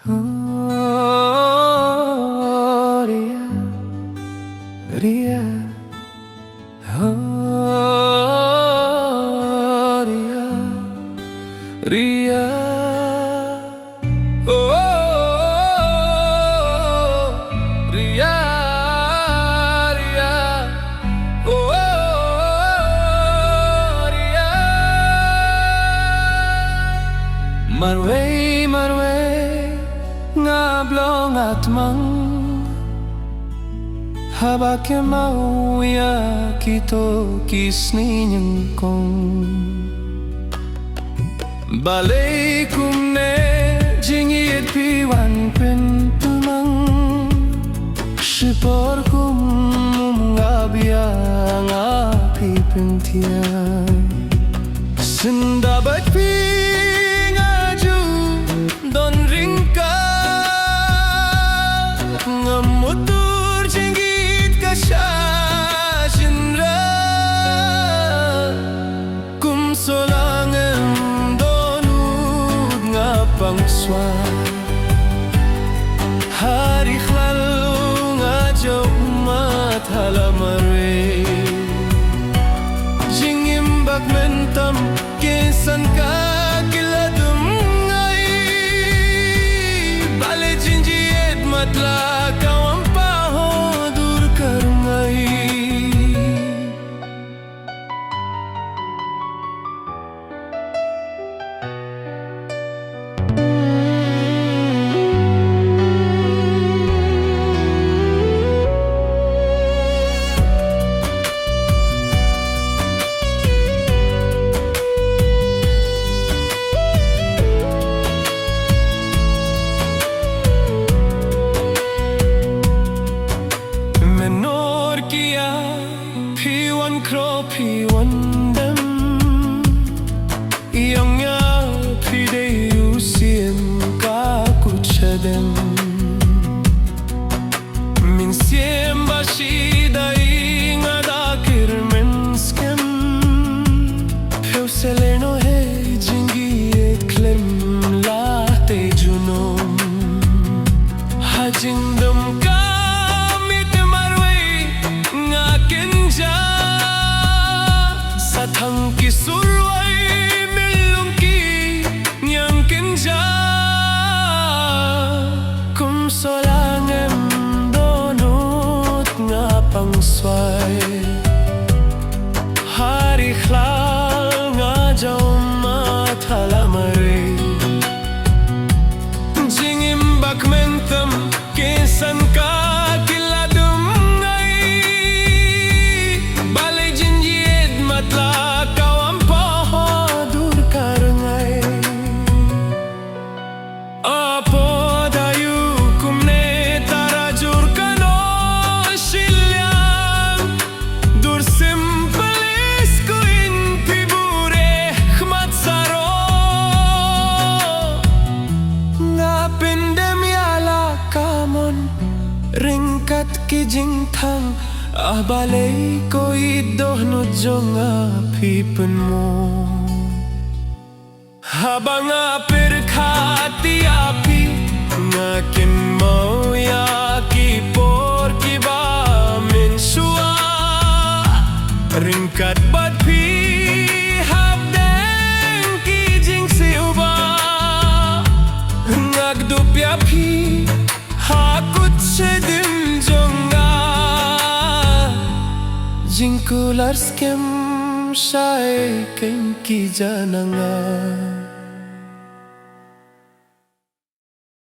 Oh, Ria, Ria, oh, Ria, Ria, oh, Ria, Ria, oh, Ria. Marway, marway, ngablong at mang habak yang mau ya kito kisninyang kong balay kumne jingit piwan pentumang shipor kum ngabia ngapi pentian sendabat pi ngaju don ringka ngamutur jingit kasyasindra kum solangem donud ngapangswa hari khlalu ngajo mat halamare jingim bak mentam kesan ka kiladum ngai bale jinjiet matla kawam paho dur karngai Piwan kro piwan dem Iyongnya pide usiem kakuchadem Min siem bashidai ngadakir menskem Peu seleno he jingiet klem late junom Hajindam Sathang ki surwai milung ki nyang kinja kum solangem donut ngapang swai hari khlal ngajaw mathalamare jingim bak mentam kesan ka ringkat ki jing thang balay ko idohnod jong apipen mo habang perkhati api ngakin mau ya ki por ki ba mensua ringkat bat pi habdeng ki jing siuba ngagdup ya pi hakut sedim jonga jingkular skem shai ken ki jananga